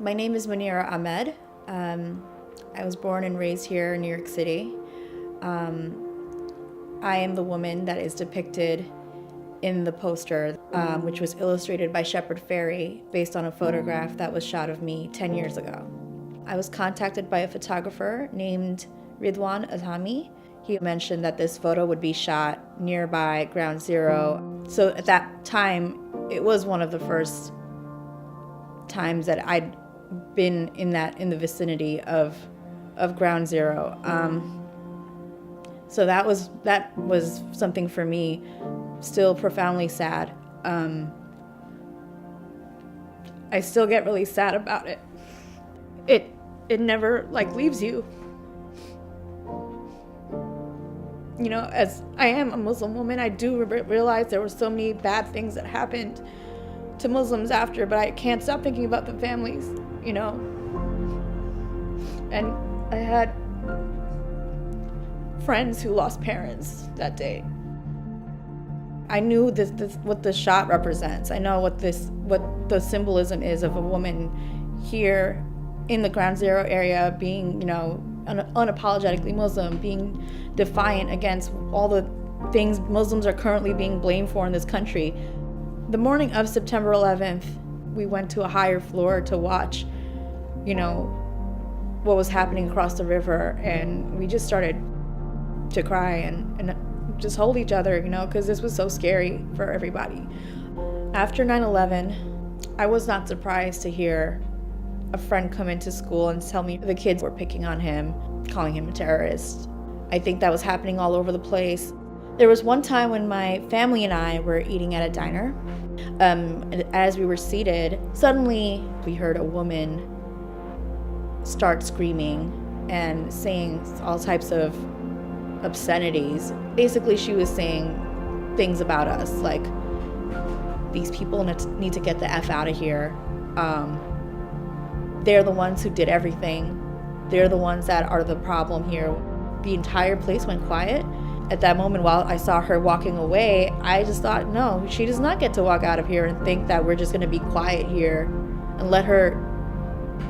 My name is Munira Ahmed. I was born and raised here in New York City. I am the woman that is depicted in the poster, which was illustrated by Shepard Fairey based on a photograph that was shot of me 10 years ago. I was contacted by a photographer named Ridwan Adhami. He mentioned that this photo would be shot nearby Ground Zero. So at that time, it was one of the first times that I'd been in the vicinity of Ground Zero. So that was something for me, still profoundly sad. I still get really sad about it. It never leaves you. You know, as I am a Muslim woman, I do realize there were so many bad things that happened to Muslims after, but I can't stop thinking about the families, you know. And I had friends who lost parents that day. I knew this what the shot represents. I know what the symbolism is of a woman here in the Ground Zero area being, you know, unapologetically Muslim, being defiant against all the things Muslims are currently being blamed for in this country. The morning of September 11th, we went to a higher floor to watch, you know, what was happening across the river, and we just started to cry and just hold each other, you know, because this was so scary for everybody. After 9/11, I was not surprised to hear a friend come into school and tell me the kids were picking on him, calling him a terrorist. I think that was happening all over the place. There was one time when my family and I were eating at a diner. And as we were seated, suddenly we heard a woman start screaming and saying all types of obscenities. Basically, she was saying things about us, like, these people need to get the F out of here. They're the ones who did everything. They're the ones that are the problem here. The entire place went quiet. At that moment, while I saw her walking away, I just thought, no, she does not get to walk out of here and think that we're just going to be quiet here and let her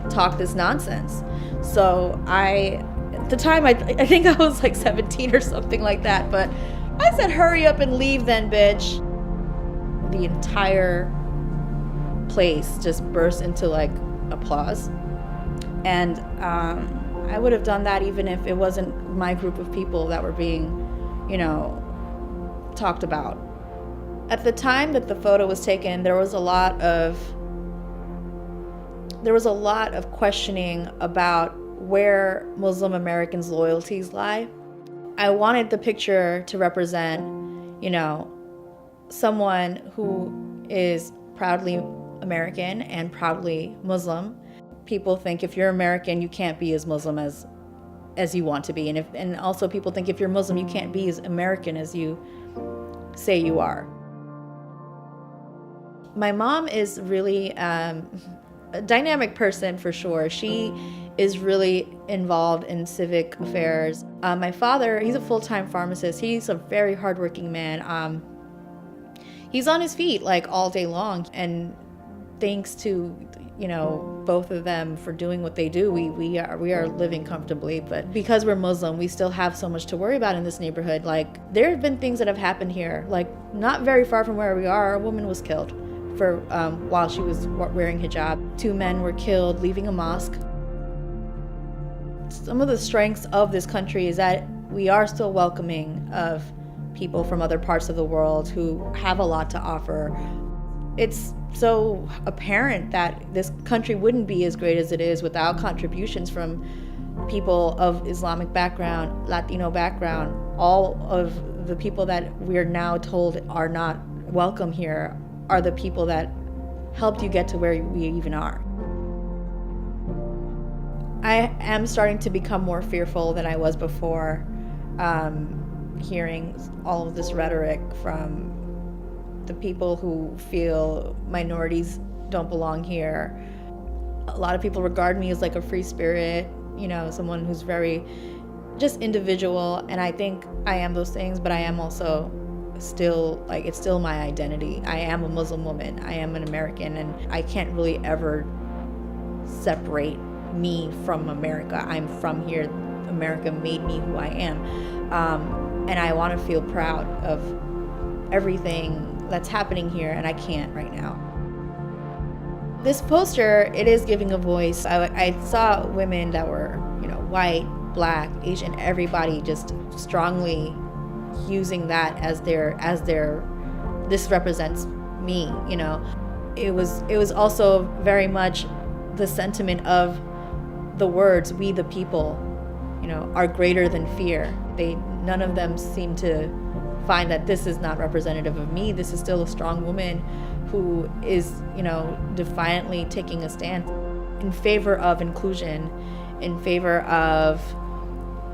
talk this nonsense. So at the time, I think I was like 17 or something like that, but I said, hurry up and leave then, bitch. The entire place just burst into like applause. And I would have done that even if it wasn't my group of people that were being, you know, talked about. At the time that the photo was taken, there was a lot of questioning about where Muslim Americans' loyalties lie. I wanted the picture to represent, you know, someone who is proudly American and proudly Muslim. People think if you're American, you can't be as Muslim as you want to be, and also people think if you're Muslim, you can't be as American as you say you are. My mom is really a dynamic person for sure. She is really involved in civic affairs. My father, he's a full-time pharmacist. He's a very hardworking man. He's on his feet like all day long, and thanks to, you know, both of them for doing what they do, we are living comfortably. But because we're Muslim, we still have so much to worry about in this neighborhood. Like, there have been things that have happened here. Like, not very far from where we are, a woman was killed while she was wearing hijab. 2 men were killed leaving a mosque. Some of the strengths of this country is that we are still welcoming of people from other parts of the world who have a lot to offer. It's so apparent that this country wouldn't be as great as it is without contributions from people of Islamic background, Latino background. All of the people that we're now told are not welcome here are the people that helped you get to where we even are. I am starting to become more fearful than I was before, hearing all of this rhetoric from the people who feel minorities don't belong here. A lot of people regard me as like a free spirit, you know, someone who's very just individual, and I think I am those things, but I am also still, like, it's still my identity. I am a Muslim woman, I am an American, and I can't really ever separate me from America. I'm from here. America made me who I am. And I want to feel proud of everything that's happening here, and I can't right now. This poster, it is giving a voice. I saw women that were, white, black, Asian, everybody just strongly using that as their this represents me, It was also very much the sentiment of the words, we the people, are greater than fear. None of them seem to find that this is not representative of me. This is still a strong woman who is, defiantly taking a stand in favor of inclusion, in favor of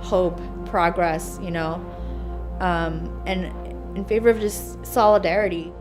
hope, progress, and in favor of just solidarity.